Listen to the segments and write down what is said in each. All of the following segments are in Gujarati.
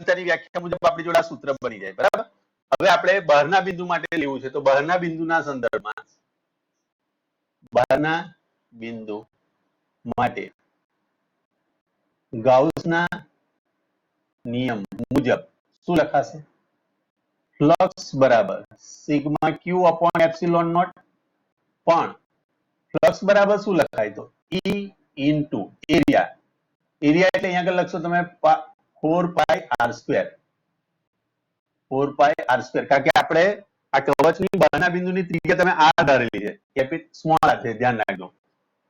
અનંતતાની વ્યાખ્યા મુજબ આપણી જોડે આ સૂત્ર બની જાય બરાબર હવે આપણે બહારના બિંદુ માટે લેવું છે તો બહારના બિંદુના સંદર્ભમાં બહારના બિંદુ માટે ગાઉસના નિયમ મુજબ શું લખાશે ફ્લક્સ બરાબર sigma Q upon epsilon not પણ ફ્લક્સ બરાબર શું લખાય તો E ઇન્ટુ એરિયા એરિયા એટલે અહીંયા આગળ લખશો તમે 4 pi R square 4 pi R square કારણ કે આપણે આ કવચની બહારના બિંદુની ત્રિજ્યા તમે આર ધારેલી છે કેપિટલ સ્મોલ આર છે ધ્યાન રાખજો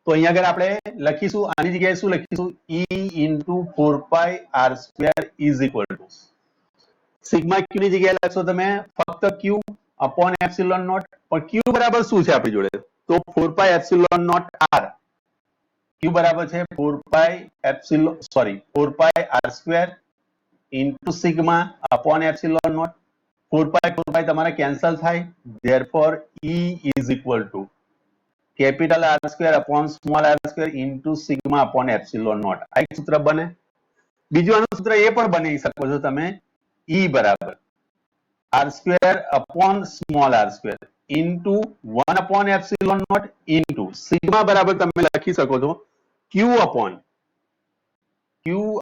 તો અહીંયા આગળ આપણે લખીશું આની જગ્યાએ શું લખીશું E into 4 pi R square is equal to sigma q ની જગ્યાએ લખશો તમે ફક્ત ક્યુ અપોન એપ્સિલોન નોટ પણ ક્યુ બરાબર શું છે આપણી જોડે તો 4 pi epsilon naught R Q બરાબર છે 4 pi epsilon 4 pi R square into sigma upon epsilon naught 4 pi તમારે કેન્સલ થાય therefore E is equal to capital R square upon small r square into sigma upon epsilon naught આ એક સૂત્ર બને બીજું આનું સૂત્ર એ પણ બનાવી શકો છો તમે E બરાબર R square upon small r square into 1 upon epsilon naught into sigma બરાબર તમે લખી શકો છો Q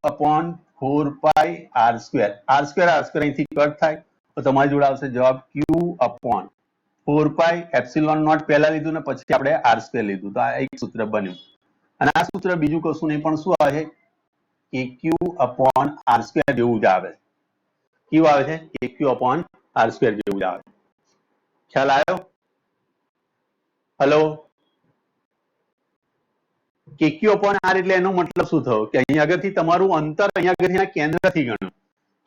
upon 4 pi R square અહીંથી કટ થાય તો તમારી જોડે આવશે જવાબ Q upon 4 pi epsilon naught પહેલા લીધું ને પછી આપણે આર સ્ક્વેર લીધું તો આ એક સૂત્ર બન્યું અને આ સૂત્ર બીજું કશું નહીં પણ શું આવે છે Q અપોન આર સ્ક્વેર જેવું જ આવે Q આવે છે Q અપોન આર સ્ક્વેર જેવું જ આવે ખ્યાલ આવ્યો હેલો Q અપોન આર એટલે એનો મતલબ શું થયો કે અહીંયા આગળથી તમારું અંતર અહીંયા આગળથી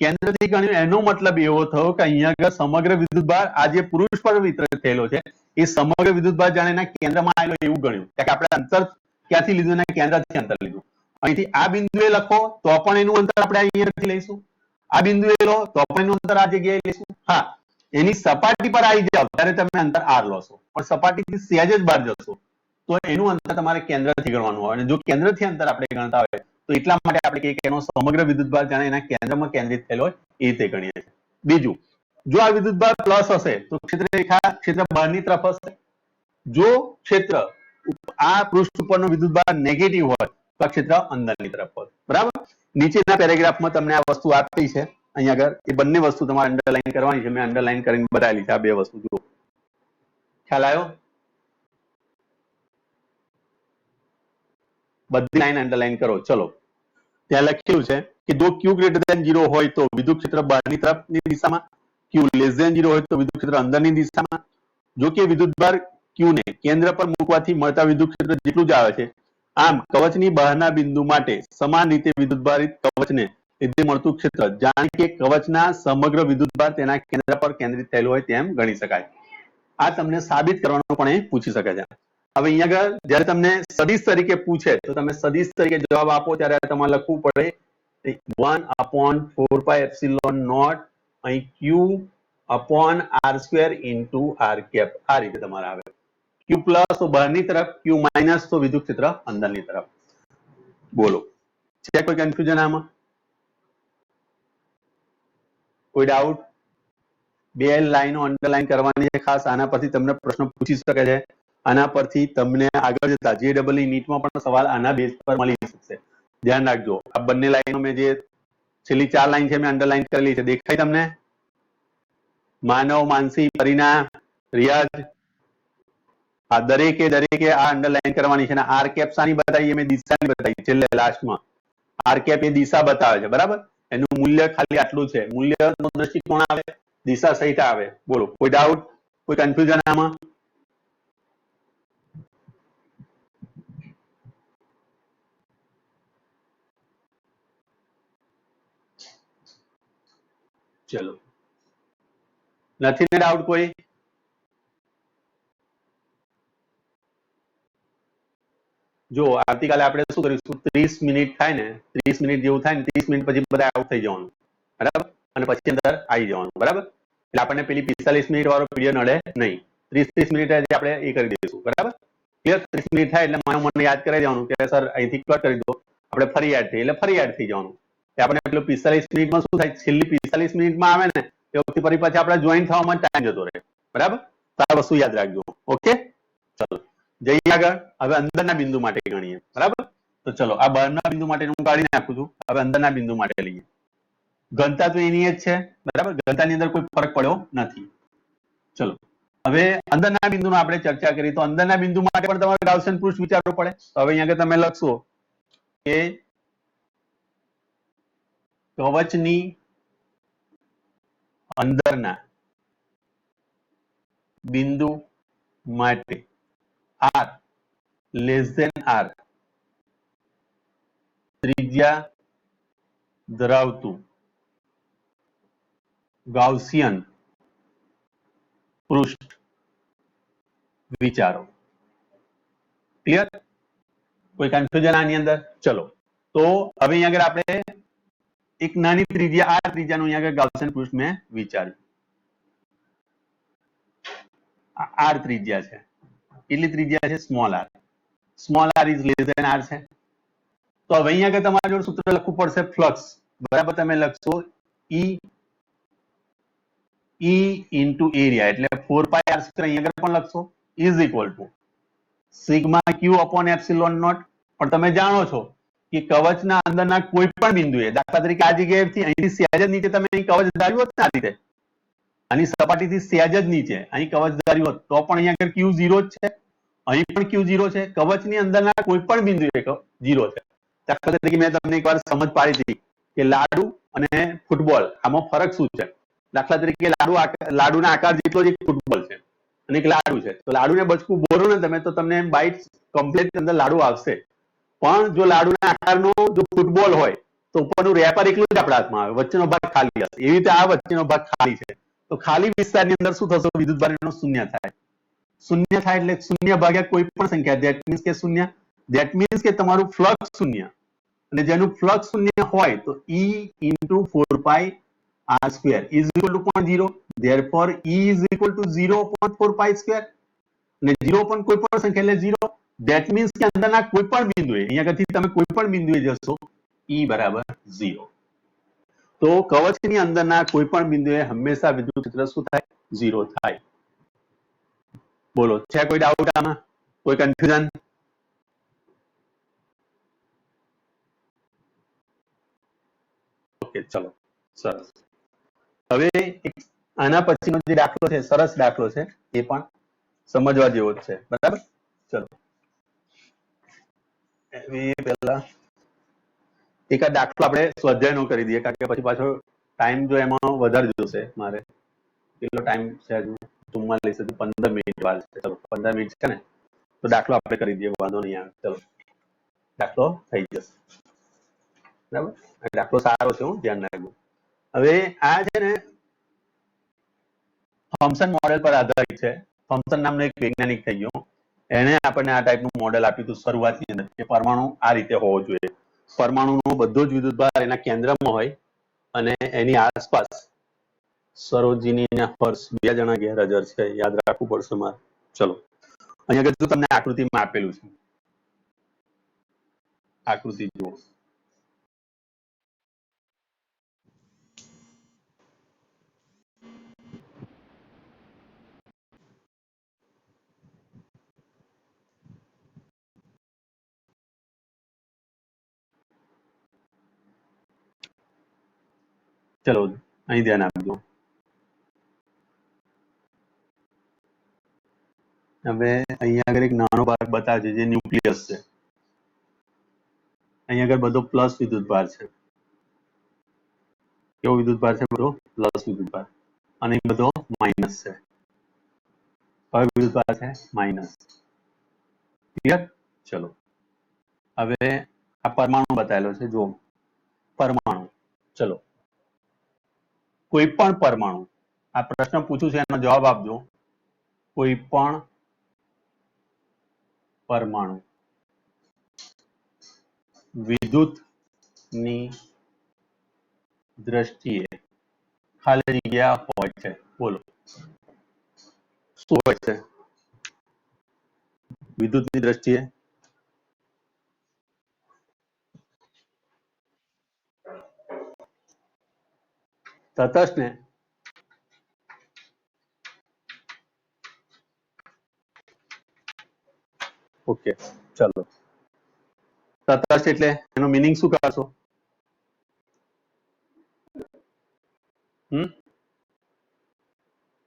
કેન્દ્રથી ગણ્યું એનો મતલબ એવો થયો કે અહીંયા આગળ સમગ્ર વિદ્યુતભાર આ જે પુરુષ પર વિતરિત થયેલો છે એ સમગ્ર વિદ્યુતભાર જાણે એના કેન્દ્રમાં આવેલો એવું ગણ્યું કે આપણે અંતર ક્યાંથી લીધું ને કેન્દ્રથી અંતર લીધું અહીંથી આ બિંદુએ લખો તો પણ એનું અંતર આપણે અહીંયાથી લઈશું આ બિંદુએ લો તો પણ એનું અંતર આ જગ્યાએ લઈશું હા એની સપાટી પર આવી જાવ ત્યારે તમે અંતર આર લોશો પણ સપાટીથી સહેજ જ બહાર જશો તો એનું અંતર તમારે કેન્દ્રથી ગણવાનું હોય અને જો કેન્દ્રથી અંતર આપણે ગણતા હોય તો એટલા માટે આપણે કહીએ કે એનો સમગ્ર વિદ્યુતભાર જાણે એના કેન્દ્રમાં કેન્દ્રિત થયેલો હોય એ રીતે ગણીએ છીએ બીજું જો આ વિદ્યુતભાર પ્લસ હશે તો ક્ષેત્ર બહારની તરફ હશે જો ક્ષેત્ર આ પૃષ્ઠ ઉપરનો વિદ્યુતભાર નેગેટિવ હોય તો આ ક્ષેત્ર અંદરની તરફ હોય બરાબર નીચેના પેરેગ્રાફમાં તમને આ વસ્તુ આપી છે અહીંયા આગળ એ બંને વસ્તુ તમારે અંડરલાઈન કરવાની છે મેં અંડરલાઈન કરીને બતાવેલી છે આ બે વસ્તુ જુઓ ખ્યાલ આવ્યો બધી લાઈન અંડરલાઈન કરો ચલો ત્યાં લખ્યું છે કે જો Q ગ્રેટર ધેન 0 હોય તો વિદ્યુત ક્ષેત્ર બહારની તરફની દિશામાં Q લેસ ધેન 0 હોય તો વિદ્યુત ક્ષેત્ર અંદરની દિશામાં જો કે વિદ્યુતભાર Q ને કેન્દ્ર પર મૂકવાથી મળતા વિદ્યુત ક્ષેત્ર જેટલું જ આવે છે આમ કવચની બહારના બિંદુ માટે સમાન રીતે વિદ્યુતભારિત કવચને લીધે મળતું ક્ષેત્ર જાણે કે કવચના સમગ્ર વિદ્યુતભાર તેના કેન્દ્ર પર કેન્દ્રિત થયેલું હોય તેમ ગણી શકાય આ તમને સાબિત કરવાનું પણ એ પૂછી શકે છે હવે અહીંયા આગળ જયારે તમને સદિશ તરીકે પૂછે તો તમે સદિશ તરીકે જવાબ આપો ત્યારે તમારે લખવું પડે 1 upon 4 pi epsilon naught અહીં Q upon r square into r cap આ રીતે તમારે આવે Q પ્લસ તો બહારની તરફ Q માઇનસ તો વિદ્યુત ક્ષેત્ર અંદરની તરફ બોલો છે કોઈ કન્ફ્યુઝન આમાં કોઈ ડાઉટ બે લાઈનો અંડરલાઈન કરવાની છે ખાસ આના પરથી તમને પ્રશ્ન પૂછી શકે છે આના પરથી તમને આગળ જતા JEE નીટમાં પણ સવાલ આના બેઝ પર મળી શકશે ધ્યાન રાખજો આ બંને લાઈનો મેં જે છેલ્લી 4 લાઈન છે મેં અંડરલાઈન કરેલી છે દેખાય તમને માનવ માનસી પરિના રિયાઝ આ દરેકે આ અંડરલાઈન કરવાની છે અને આર કેપ સાની બતાવી મેં દિશાની બતાવી છેલ્લે લાસ્ટમાં આર કેપ એ દિશા બતાવે છે બરાબર એનું મૂલ્ય ખાલી આટલું છે મૂલ્યનો દ્રષ્ટિકોણ આવે દિશા સહિત આવે બોલો કોઈ ડાઉટ કોઈ કન્ફ્યુઝન આમાં ચલો નથી ને ડાઉટ કોઈ જો આવતીકાલે આપણે શું કરીશું 30 મિનિટ થાય ને 30 મિનિટ જેવું થાય ને 30 મિનિટ પછી બધા આઉટ થઈ જવાનું બરાબર અને પછી અંદર આવી જવાનું બરાબર એટલે આપણને પેલી 45 મિનિટ વાળો પીરિયડ નડે નહીં 30 મિનિટ આપણે એ કરી દઈશું બરાબર ક્લિયર 30 મિનિટ થાય એટલે મને યાદ કરાવી દેવાનું કે સર અહીંથી કટ કરી દો આપણે ફરી યાદ થઈ એટલે ફરી યાદ થઈ જવાનું આપણે પેલું 45 મિનિટમાં શું થાય, છેલ્લી 45 મિનિટમાં આવે ને એ વખતે ફરી પાછી આપણે જોઈન થવામાં ટાઈમ જતો રહે, બરાબર? તો આ વસ્તુ યાદ રાખજો. ઓકે, ચલો જઈએ આગળ. હવે અંદરના બિંદુ માટે ગણીએ, બરાબર? તો ચલો આ બહારના બિંદુ માટે હું કાઢી નાખું છું. હવે અંદરના બિંદુ માટે લઈએ. ઘનતા તો એની જ છે, બરાબર? ઘનતાની અંદર કોઈ ફરક પડ્યો નથી. ચલો હવે અંદરના બિંદુનો આપણે ચર્ચા કરી, તો અંદરના બિંદુ માટે પણ તમારે ગાઉસિયન પૃષ્ઠ વિચારવું પડે. તો હવે અહીંયા તમે લખશો કે કવચની અંદરના બિંદુ માટે r લેસ ધેન r ત્રિજ્યા ધરાવતું ગાઉસિયન પૃષ્ઠ વિચારો. ક્લિયર? કોઈ કન્ફ્યુઝન આની અંદર? ચલો તો હવે અહીંયા આગળ આપણે એક નાની ત્રિજ્યા r ત્રિજ્યાનું અહીંયા આગળ ગાઉસિયન પૃષ્ઠ મેં વિચાર્યું. r ત્રિજ્યા છે. કેટલી ત્રિજ્યા છે? Small r. Small r is less than r છે. તો હવે અહીંયા આગળ તમારે જોડે સૂત્ર લખવું પડશે ફ્લક્સ, બરાબર? તમે લખશો E ઇન્ટુ એરિયા એટલે 4πr². અહીંયા આગળ પણ લખશો is equal to sigma Q upon epsilon not. પણ તમે જાણો છો કે કવચના અંદરના કોઈ પણ બિંદુએ, દાખલા તરીકે આ જગ્યાએથી અહીંથી સહેજ જ નીચે તમે અહીં કવચ ધાર્યું હોત ને આ રીતે, આની સપાટીથી સહેજ જ નીચે અહીં કવચ ધાર્યું હોત તો પણ અહીંયા આગળ ક્યુ 0 જ છે, અહીં પણ ક્યુ 0 છે. કવચની અંદરના કોઈ પણ બિંદુએ 0 છે. દાખલા તરીકે મેં તમને એકવાર સમજ પાડી હતી કે લાડુ અને ફૂટબોલ આમાં ફરક શું છે. દાખલા તરીકે લાડુના આકાર જેટલો જ એક ફૂટબોલ છે અને એક લાડુ છે. તો લાડુને બચકું બોલો ને તમે તો તમને બાઇટ કમ્પ્લીટ અંદર લાડુ આવશે. પણ જો લાડુના આકારનો જો ફૂટબોલ હોય તો ઉપરનું રેપર એકલું જ આપણા હાથમાં આવે, વચ્ચેનો ભાગ ખાલી હશે. એવી રીતે આ વચ્ચેનો ભાગ ખાલી છે. તો ખાલી વિસ્તારની અંદર શું થશે? વિદ્યુતભારનો શૂન્ય થાય. શૂન્ય થાય એટલે શૂન્ય ભાગ્યા કોઈ પણ સંખ્યા, ધેટ મીન્સ કે શૂન્ય. ધેટ મીન્સ કે તમારું ફ્લક્સ શૂન્ય, અને જેનું ફ્લક્સ શૂન્ય હોય તો E into 4πr² is equal to 0. Therefore E is equal to 0/4π². અને 0 પણ કોઈ પણ સંખ્યા એટલે 0. ધેટ મીન્સ કે અંદરના કોઈ પણ બિંદુએ, અહીંયા આગળથી તમે કોઈ પણ બિંદુએ જશો E બરાબર 0. તો કવચની અંદરના કોઈ પણ બિંદુએ હંમેશા વિદ્યુત ક્ષેત્ર શું થાય? 0 થાય. બોલો, છે કોઈ ડાઉટ આમાં? કોઈ કન્ફ્યુઝન? ઓકે, ચલો સરસ. હવે આના પછીનો જે દાખલો છે, સરસ દાખલો છે, એ પણ સમજવા જેવો જ છે, બરાબર? ચલો પહેલા એક આ દાખલો આપણે સ્વાધ્યાયનો કરી દઈએ, કારણ કે પછી પાછો ટાઈમ જો એમાં વધારે જોશે મારે. કેટલો ટાઈમ છે? 44 થી 15 મિનિટ વાર છે. ચલો 15 મિનિટ છે ને, તો દાખલો આપણે કરી દઈએ, વાંધો નહીં આવે. ચલો દાખલો થઈ જશે, બરાબર? દાખલો સારો છે, હું ધ્યાન રાખજો. હવે આ છે ને થોમ્સન મોડેલ પર આધારિત છે. થોમ્સન નામનો એક વૈજ્ઞાનિક થઈ ગયો, એને આપણને આ ટાઈપનું મોડેલ આપ્યું હતું શરૂઆતની અંદર કે પરમાણુ આ રીતે હોવો જોઈએ. પરમાણુનો બધો જ વિદ્યુતભાર એના કેન્દ્રમાં હોય અને એની આસપાસ સરોજીની અને હર્ષ 2 જણા ગેરહાજર છે. યાદ રાખવું પડશે મારે. ચલો અહીંયા આગળ તમને આકૃતિમાં આપેલું છે, આકૃતિ જુઓ. ચલો અહીં ધ્યાન આપજો. હવે અહીંયા આગળ એક નાનો ભાગ બતાવે છે જે ન્યુક્લિયસ છે. અહીંયા આગળ બધો પ્લસ વિદ્યુતભાર છે. કેવો વિદ્યુતભાર છે? બધો પ્લસ વિદ્યુતભાર. અને બધો માઇનસ છે. કયો વિદ્યુતભાર છે? માઇનસ. ક્લિયર? ચલો હવે આ પરમાણુ બતાવેલો છે, જો પરમાણુ. ચલો કોઈ પણ પરમાણુ, આ પ્રશ્ન પૂછું છે એનો જવાબ આપજો. કોઈ પણ પરમાણુ વિદ્યુતની દ્રષ્ટિએ ખાલી જગ્યા હોય છે. બોલો શું હોય છે વિદ્યુતની દ્રષ્ટિએ? તટસ્થ ને ઓકે ચલો તટસ્થ એટલે એનો મીનિંગ શું કરશો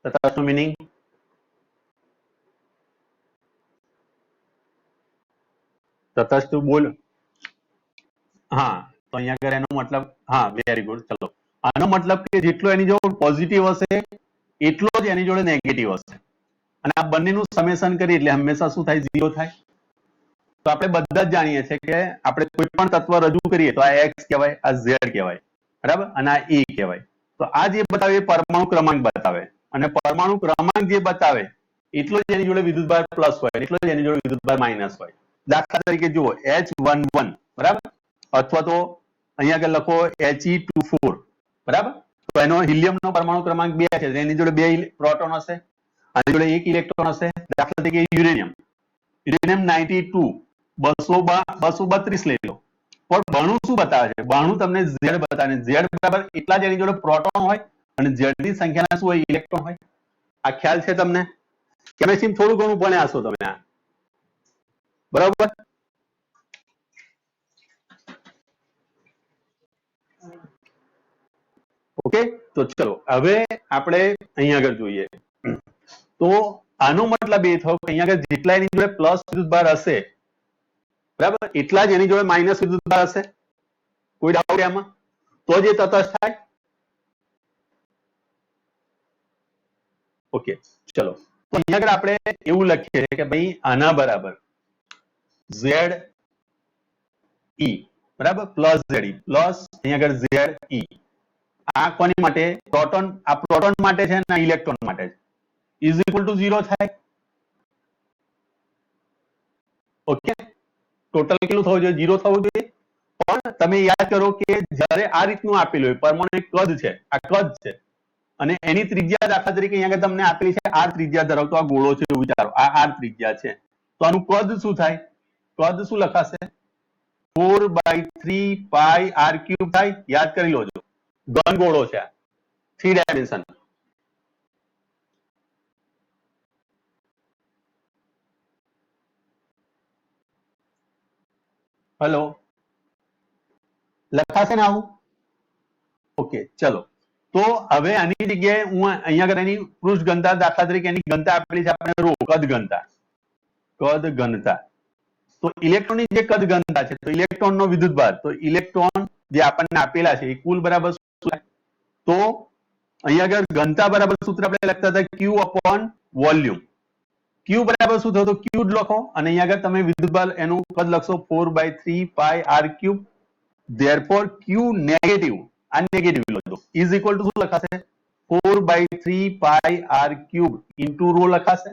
તટસ્થ નું મીનિંગ તટસ્થ બોલ હા તો અહીંયા આગળ એનો મતલબ હા વેરી ગુડ ચલો આનો મતલબ કે જેટલો એની જોડે પોઝિટિવ હશે એટલો જ એની જોડે નેગેટિવ હશે અને આ બંનેનું સમેશન કરીએ એટલે હંમેશા શું થાય ઝીરો થાય તો આપણે બધા જ જાણીએ છીએ કે આપણે કોઈ પણ તત્વ રજૂ કરીએ તો આ એક્સ કહેવાય આ ઝેડ કહેવાય બરાબર અને આ ઈ કહેવાય તો આ જે બતાવે એ પરમાણુ ક્રમાંક બતાવે અને પરમાણુ ક્રમાંક જે બતાવે એટલો જ એની જોડે વિદ્યુતભાર પ્લસ હોય એટલો જ એની જોડે વિદ્યુતભાર માઇનસ હોય દાખલા તરીકે જુઓ H11 બરાબર અથવા તો અહીંયા આગળ લખો He24 બરાબર તો એનો હિલિયમનો પરમાણુ ક્રમાંક 2 છે એની જોડે 2 પ્રોટોન હશે આની જોડે 1 ઇલેક્ટ્રોન હશે દાખલા તરીકે યુરેનિયમ 92 232 લઈ લો પણ બાણું શું બતાવે છે બાણું તમને ઝેડ બતાવે ઝેડ બરાબર એટલા જ એની જોડે પ્રોટોન હોય અને ઝેડ ની સંખ્યાના શું હોય ઇલેક્ટ્રોન હોય આ ખ્યાલ છે તમને કેમેસ્ટ્રી થોડું ઘણું ભણ્યા હશો તમે આ બરાબર ઓકે તો ચલો હવે આપણે અહીંયા આગળ જોઈએ તો આનો મતલબ એ થયો કે અહીંયા આગળ જેટલા એની જોડે પ્લસ વિદ્યુતભાર હશે બરાબર એટલા જ એની જોડે માઇનસ વિદ્યુતભાર હશે કોઈ ડાઉટ એમાં તો જ એ તટસ્થ થાય ઓકે ચલો તો અહીંયા આગળ આપણે એવું લખીએ કે ભાઈ આના બરાબર ઝેડ ઈ બરાબર પ્લસ ઝેડ ઈ પ્લસ અહીંયા આગળ ઝેડ ઈ આ કોની માટે પ્રોટોન આ પ્રોટોન માટે છે અને ઇલેક્ટ્રોન માટે છે ઇઝ ઇક્વલ ટુ 0 થાય ઓકે ટોટલ કેટલું થવું જોઈએ 0 થવું જોઈએ પણ તમે યાદ કરો કે જ્યારે આ રીતનું આપેલું હોય પરમાણુ એક કદ છે આ કદ છે અને એની ત્રિજ્યા દાખલા તરીકે અહીંયા આગળ તમને આપેલી છે r ત્રિજ્યા ધરાવતો આ ગોળો છે એવું વિચારો આ r ત્રિજ્યા છે તો આનું કદ શું થાય કદ શું લખાશે 4/3 પાઈ r³ થાય યાદ કરી લોજો ઘન ગોળો છે 3 ડાયમેન્શન હેલો લખાશે ને આવું ઓકે ચલો તો હવે આની જગ્યાએ હું અહીંયા આગળ એની પૃષ્ઠ ઘનતા દાખલા તરીકે એની ઘનતા આપેલી છે આપણે રો કદ ઘનતા તો ઇલેક્ટ્રોનની જે કદ ઘનતા છે તો ઇલેક્ટ્રોનનો વિદ્યુતભાર તો ઇલેક્ટ્રોન જે આપણને આપેલા છે એ કુલ બરાબર શું થાય તો અહીંયા આગળ ઘનતા બરાબર સૂત્ર આપણે લખતા હતા Q upon વોલ્યુમ Q બરાબર શું થયું તો Q જ લખો અને અહીંયા આગળ તમે વિદ્યુતભાર એનું કદ લખશો 4/3 પાઈ r³ therefore Q નેગેટિવ આ નેગેટિવ લો ઇઝ ઇક્વલ ટુ શું લખાશે 4/3 પાઈ r³ ઇન્ટુ રો લખાશે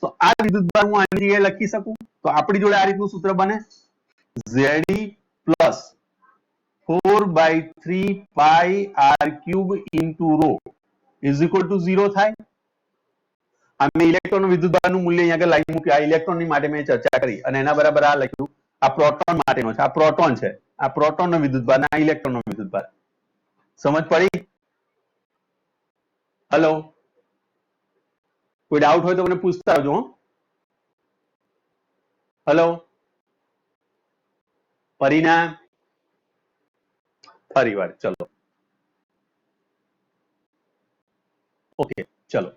તો આ વિદ્યુતભાર હું આની જગ્યાએ લખી શકું તો આપણી જોડે આ રીતનું સૂત્ર બને Ze plus 4/3 pi r³ into rho is equal to 0 થાય આ મેં ઇલેક્ટ્રોન વિદ્યુતભારનું મૂલ્ય અહીંયા આગળ લાવી મૂક્યું આ ઇલેક્ટ્રોનની માટે મેં ચર્ચા કરી અને એના બરાબર આ લખ્યું આ પ્રોટોન માટેનો છે આ પ્રોટોન છે આ પ્રોટોનનો વિદ્યુતભાર અને આ ઇલેક્ટ્રોનનો વિદ્યુતભાર સમજ પડી હેલો કોઈ ડાઉટ હોય તો મને પૂછતા આવજો હેલો પરિણામ ફરી વાર ચલો ઓકે ચલો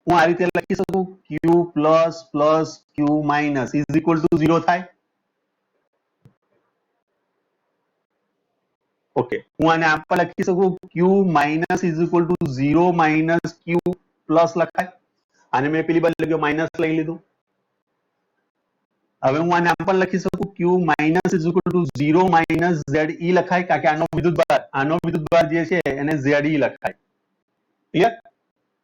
હું આ રીતે લખી શકું Q plus plus Q minus is equal to 0 થાય ઓકે હું આને આમ પણ લખી શકું Q minus is equal to 0 minus Q plus લખાય આને મેં પેલી બાજુ લખ્યો માઇનસ લઈ લીધું હવે હું આને આમ પણ લખી શકું Q minus is equal to 0 minus Ze લખાય કારણ કે આનો વિદ્યુતભાર જે છે એને Ze લખાય ક્લિયર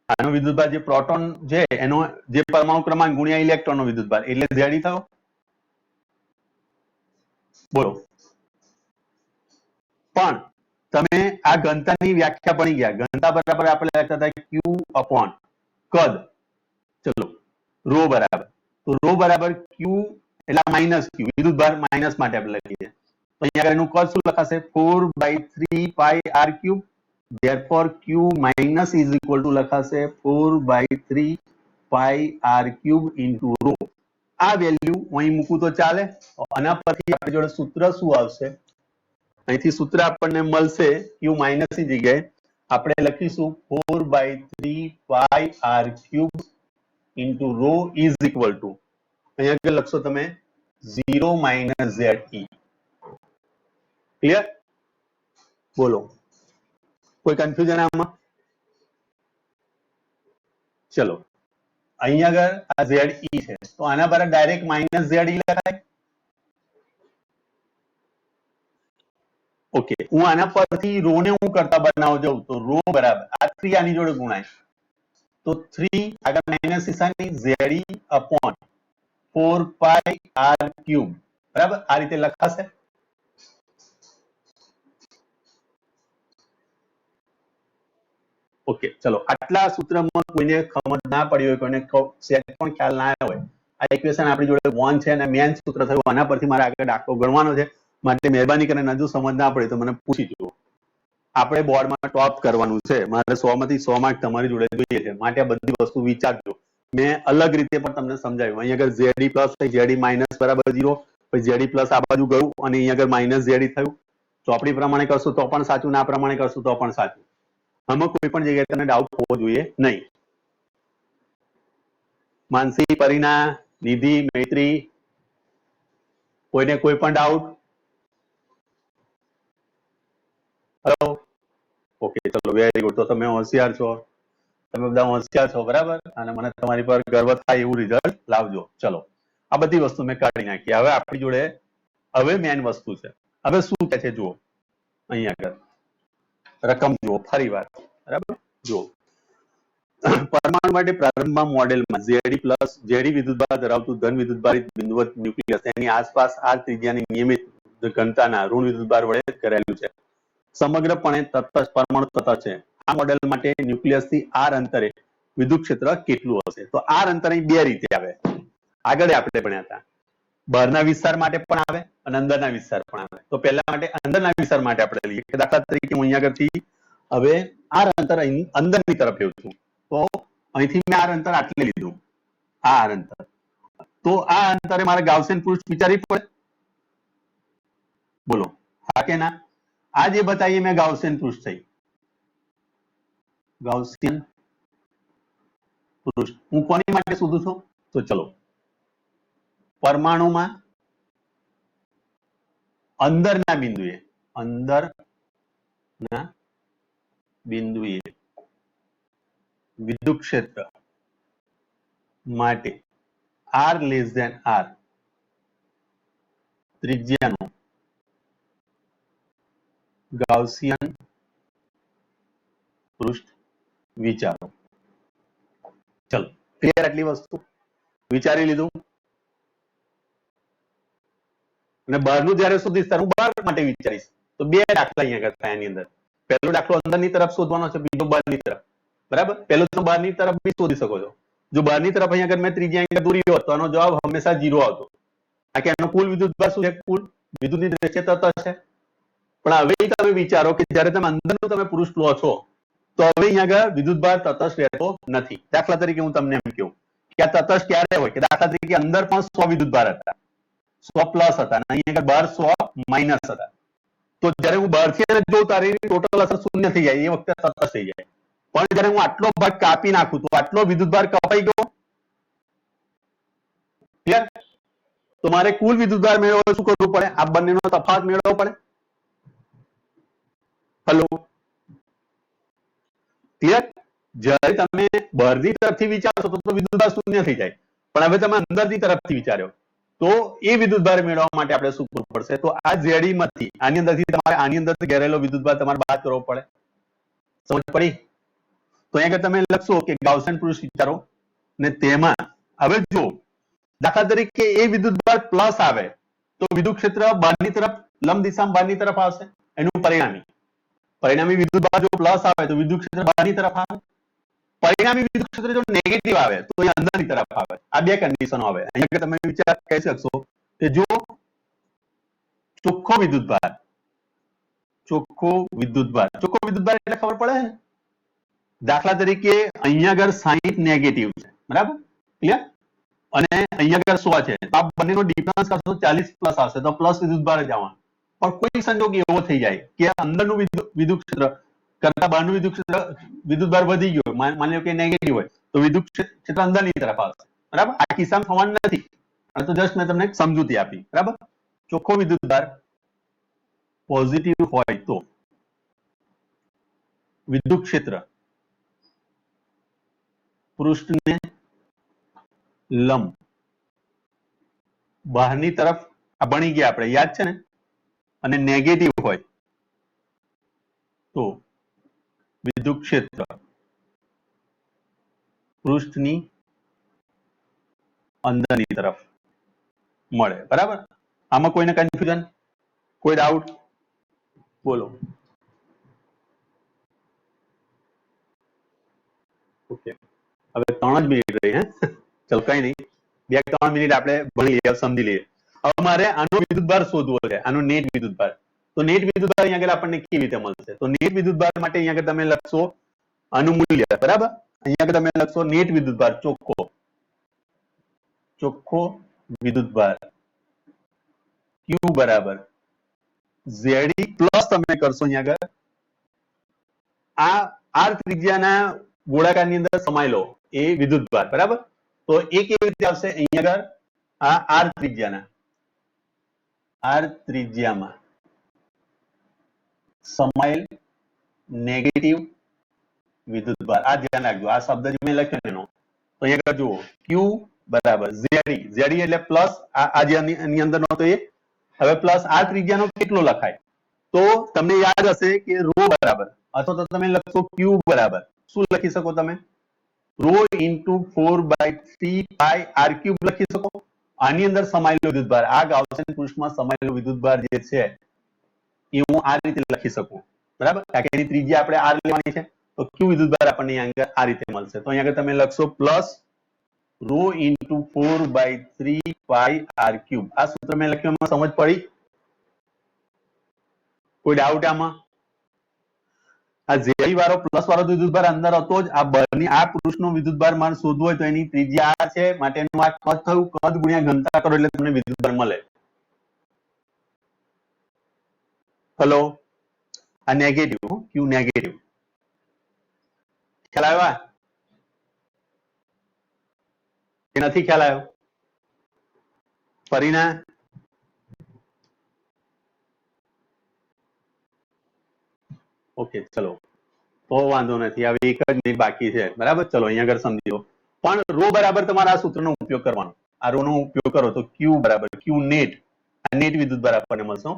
આનો વિદ્યુતભાર જે પ્રોટોન છે એનો જે પરમાણુ ક્રમાંક ગુણ્યા ઇલેક્ટ્રોનનો વિદ્યુતભાર એટલે Ze થયો બોલો પણ તમે આ ઘનતાની વ્યાખ્યા ભણી ગયા ઘનતા બરાબર આપણે લખતા હતા Q upon કદ ચલો રો બરાબર તો રો બરાબર Q એટલે માઇનસ Q વિદ્યુતભાર માઇનસ માટે આપણે લખીએ તો અહીંયા આગળ એનું કદ શું લખાશે 4/3 પાઈ r³ therefore q minus is equal to લખાશે 4/3 pi r cube into rho. આ વેલ્યુ અહીં મૂકું તો ચાલે. આના પરથી આપણી જોડે સૂત્ર શું આવશે? અહીંથી સૂત્ર આપણને મળશે q માઇનસ ની જગ્યાએ આપણે લખીશું 4/3 pi r cube into rho is equal to અહીંયા આગળ લખશો તમે 0 minus ze. ક્લિયર? બોલો, કોઈ કન્ફ્યુઝન આમાં? ચલો, અહીંયા આગળ આ ZE છે તો આના પર ડાયરેક્ટ માઇનસ ZE લખાય. ઓકે, હું આના પરથી રો ને હું કરતા બનાવવા જાઉં તો રો બરાબર આ 3 આની જોડે ગુણાય તો 3 આગળ માઇનસ નિશાની ZE upon 4 pi r cube બરાબર આ રીતે લખાશે. ઓકે, ચલો, આટલા સૂત્રમાં કોઈને સમજ ના પડી હોય, કોઈને સેટ પણ ખ્યાલ ના હોય, આ ઇક્વેશન આપણી જોડે 1 છે અને મેન સૂત્ર થયું, આના પરથી મારે આગળ દાખલો ગણવાનો છે, માટે મહેરબાની કરીને જો સમજ ના પડે તો મને પૂછી જુઓ. આપણે બોર્ડમાં ટોપ કરવાનું છે, મારે 100 માંથી 100 માર્ક તમારી જોડે જોઈએ છે, માટે આ બધી વસ્તુ વિચારજો. મેં અલગ રીતે પણ તમને સમજાવ્યું. અહીં આગળ ZE પ્લસ ZE માઇનસ બરાબર 0, પછી ZE પ્લસ આ બાજુ ગયું અને અહીં આગળ માઇનસ ZE થયું. ચોપડી પ્રમાણે કરશું તો પણ સાચું, ના પ્રમાણે કરશું તો પણ સાચું. આમાં કોઈ પણ જગ્યાએ તમને ડાઉટ હોવો જોઈએ નહીં. માનસી, પરીના, નિધિ, મૈત્રી, કોઈને કોઈ પણ ડાઉટ? હેલો? ઓકે, ચલો, વેરી ગુડ. તો તમે હોશિયાર છો, તમે બધા હોશિયાર છો બરાબર, અને મને તમારી પર ગર્વ થાય એવું રિઝલ્ટ લાવજો. ચલો, આ બધી વસ્તુ મેં કાઢી નાખી. હવે આપણી જોડે હવે મેન વસ્તુ છે. હવે શું કહે છે જુઓ, અહીંયા આગળ રકમ જુઓ ફરી વાર બરાબર. જુઓ, પરમાણુ માટે પ્રારંભમાં મોડેલમાં ZE પ્લસ ZE વિદ્યુતભાર ધરાવતું ધન વિદ્યુતભારિત બિંદુવત ન્યુક્લિયસ એની આસપાસ આ ત્રિજ્યાની નિયમિત ઘનતાના ઋણ વિદ્યુતભાર વડે કરેલું છે. સમગ્રપણે તટસ્થ પરમાણુ તટસ્થ છે. આ મોડેલ માટે ન્યુક્લિયસથી r અંતરે વિદ્યુત ક્ષેત્ર કેટલું હશે? તો r અંતર અહીં બે રીતે આવે. આગળ આપણે ભણ્યા હતા, બહારના વિસ્તાર માટે પણ આવે અને અંદરના વિસ્તાર પણ આવે. તો પહેલા માટે અંદરના વિસ્તાર માટે આપણે લઈએ કે દાખલા તરીકે હું અહીંયા આગળથી હવે r અંતર અહીં અંદરની તરફ લેવું છું, તો અહીંથી મેં r અંતર આટલે લીધું, આ r અંતર. તો આ અંતરે મારે ગાઉસિયન પૃષ્ઠ વિચારવી પડે? બોલો, હા કે ના? આ જે બતાવીએ મેં ગાઉસિયન પૃષ્ઠ થઈ, ગાઉસિયન પૃષ્ઠ હું કોની માટે શોધું છું? તો ચલો, પરમાણુમાં અંદરના બિંદુએ વિદ્યુત ક્ષેત્ર માટે r લેસ ધેન r ત્રિજ્યાનું ગાઉસિયન પૃષ્ઠ વિચારો. ચલો, ક્લિયર? આટલી વસ્તુ વિચારી લીધું. અને બહારનું જયારે શોધીશ ત્યારે હું બહાર માટે વિચારીશ. તો બે દાખલા અહીંયા થાય એની અંદર. પહેલો દાખલો અંદરની તરફ શોધવાનો છે, બીજો બહારની તરફ. બરાબર? પહેલો તો બહારની તરફ બી શોધી શકો છો. જો બહારની તરફ અહીંયા આગળ મેં ત્રીજી અહીંયા દોરી હોત તો આનો જવાબ હંમેશા 0 આવતો. કારણ કે એનો કુલ વિદ્યુતભાર શું છે? કુલ વિદ્યુતની દ્રષ્ટિએ તટસ્થ છે. પણ હવે તમે વિચારો કે જ્યારે તમે અંદરનું તમે પૃષ્ઠ લો છો તો હવે અહીંયા આગળ વિદ્યુતભાર તટસ્થ રહેતો નથી. દાખલા તરીકે હું તમને એમ કહું કે આ તટસ્થ ક્યારે હોય કે દાખલા તરીકે અંદર પણ 100 વિદ્યુતભાર હતા, 100 પ્લસ હતા, અને અહીંયા આગળ બહાર 100 માઇનસ હતા. તો જ્યારે હું બહારથી જોઉં ત્યારે ટોટલ અસર શૂન્ય થઈ જાય, એ વખતે તટસ્થ થઈ જાય. પણ જ્યારે હું આટલો ભાગ કાપી નાખું તો આટલો વિદ્યુતભાર કપાઈ ગયો. ક્લિયર? તો મારે કુલ વિદ્યુતભાર મેળવવો શું કરવું પડે? આ બંનેનો તફાવત મેળવવો પડે. હેલો? ક્લિયર? જ્યારે તમે બહારની તરફથી વિચારશો તો વિદ્યુતભાર શૂન્ય થઈ જાય, પણ હવે તમે અંદરની તરફથી વિચાર્યો તો એ વિદ્યુતભાર મેળવવા માટે આપણે શું કરવું પડશે? તો આ ZE માંથી આની અંદરથી તમારે આની અંદર ઘેરેલો વિદ્યુતભાર તમારે બાદ કરવો પડે. સમજ પડી? તો અહીંયા તમે લખશો કે ગાઉસિયન પૃષ્ઠ વિચારો, ને તેમાં હવે જો દાખલા તરીકે એ વિદ્યુતભાર પ્લસ આવે તો વિદ્યુત ક્ષેત્ર બહારની તરફ લંબ દિશામાં બહારની તરફ આવશે. એનું પરિણામી વિદ્યુતભાર જો પ્લસ આવે તો વિદ્યુત ક્ષેત્ર બહારની તરફ આવે. પરિણામી વિદ્યુત ક્ષેત્ર જો નેગેટિવ આવે તો એ અંદરની તરફ આવે. આ બે કન્ડિશન આવે. અહીંયા તમે વિચાર કહી શકશો કે જો ચોખ્ખો વિદ્યુતભાર ચોખ્ખો વિદ્યુતભાર. ચોખ્ખો વિદ્યુતભાર એટલે ખબર પડે ને, દાખલા તરીકે અહીંયા આગળ 60 નેગેટિવ છે, બરાબર, ક્લિયર, અને અહીંયા આગળ 100 છે, તો આ બંનેનો ડિફરન્સ કરશો 40 પ્લસ આવશે, તો પ્લસ વિદ્યુતભાર જ આવવાનો. પણ કોઈ સંજોગ એવો થઈ જાય કે અંદરનું વિદ્યુત ક્ષેત્ર કરતા બહારનું વિદ્યુતભાર વધી ગયો, માની લો કે નેગેટિવ હોય, તો વિદ્યુત ક્ષેત્ર અંદરની તરફ આવશે, બરાબર. આ કિસ્સામાં થવાનું નથી, તો જસ્ટ મેં તમને એક સમજૂતી આપી, બરાબર. ચોખ્ખો વિદ્યુતભાર પોઝિટિવ હોય તો વિદ્યુત ક્ષેત્ર પૃષ્ઠને લંબ બહારની તરફ, આ ભણી ગયા આપણે, યાદ છે ને, અને નેગેટિવ હોય તો વિદ્યુત ક્ષેત્ર પૃષ્ઠની અંદરની તરફ મળે, બરાબર. આમાં કોઈને કન્ફ્યુઝન, કોઈ ડાઉટ? બોલો. ઓકે, હવે 3 જ મિનિટ રહી. ચલો કઈ નહીં, 2-3 મિનિટ આપણે ભણી લઈએ, સમજી લઈએ. હવે મારે આનો વિદ્યુતભાર શોધવો છે, આનો નેટ વિદ્યુતભાર. તો નેટ વિદ્યુતભાર અહીંયા આગળ આપણને કેવી રીતે મળશે? તો નેટ વિદ્યુતભાર માટે અહીંયા આગળ તમે લખશો આનું મૂલ્ય, બરાબર. અહીંયા આગળ તમે લખશો નેટ વિદ્યુતભાર ચોખ્ખો વિદ્યુતભાર Q બરાબર ZE પ્લસ તમે કરશો અહીંયા આગળ આ R ત્રિજ્યાના ગોળાકારની અંદર સમાયેલો એ વિદ્યુતભાર, બરાબર. તો એ કેવી રીતે આવશે? અહીંયા આગળ આ R ત્રિજ્યામાં સમાયેલ નેગેટિવ વિદ્યુતભાર. આ ધ્યાન રાખજો, આ શબ્દ જે મેં લખ્યો એનો, તો અહીંયા આગળ જુઓ Q બરાબર ZE એટલે પ્લસ આ જે એની અંદર નહોતો એ, હવે પ્લસ આ ત્રિજ્યાનો કેટલો લખાય? તો તમને યાદ હશે કે રો બરાબર, અથવા તો તમે લખશો Q બરાબર, શું લખી શકો તમે? રો ઇન્ટુ 4/3 પાઈ r ક્યુબ લખી શકો. આની અંદર સમાયેલો વિદ્યુતભાર, આ ગાઉસિયન પૃષ્ઠમાં સમાયેલો વિદ્યુતભાર જે છે એ હું આ રીતે લખી શકું, બરાબર, કારણ કે એની ત્રિજ્યા આપણે r લેવાની છે, તો Q વિદ્યુતભાર આપણને અહીંયા આ રીતે મળશે. તો અહીંયા તમે લખશો પ્લસ રો ઇન્ટુ 4/3 પાઈ r ક્યુબ. આ સૂત્ર મેં લખ્યું, એમાં સમજ પડી? કોઈ ડાઉટ આમાં? આ ZE વાળો પ્લસ વાળો વિદ્યુતભાર અંદર હતો જ, આ બહારની આ પૃષ્ઠનો વિદ્યુતભાર મારે શોધવો હોય તો એની ત્રિજ્યા આ છે, માટેનું આ કદ થયું, કદ ગુણ્યા ઘનતા કરો એટલે તમને વિદ્યુતભાર મળે. હેલો, આ નેગેટિવ, Q નેગેટિવ, ખ્યાલ આવ્યો? કે નથી ખ્યાલ આવ્યો? ફરીના ઓકે, ચલો તો વાંધો નથી, હવે 1 જ મિનિટ બાકી છે, બરાબર. ચલો અહીંયા આગળ સમજી લો, પણ રો બરાબર તમારા આ સૂત્રનો ઉપયોગ કરવાનો. આ રો નો ઉપયોગ કરો તો Q બરાબર Q નેટ, આ નેટ વિદ્યુતભાર આપણને મળશે.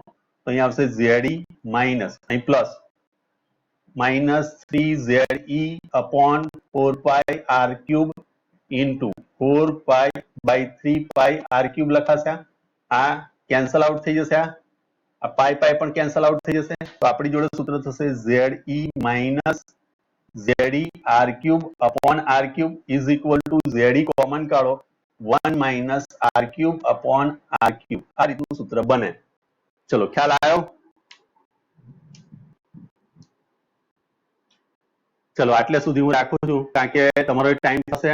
તો અહીંયા આવશે ZE માઇનસ, અહીં plus, -3ZE upon 4 pi r cube into 4 pi by 3 pi r cube લખાશે. આ કેન્સલ આઉટ થઈ જશે, આ પાઈ પાઈ પણ કેન્સલ આઉટ થઈ જશે, તો આપણી જોડે સૂત્ર થશે ZE minus ZE r cube upon r cube is equal to ZE common કાઢો 1 minus r cube upon r cube. આ રીતનું સૂત્ર બને. ચલો ખ્યાલ આવ્યો? ચલો આટલે સુધી હું રાખું છું, કારણ કે તમારો ટાઈમ થશે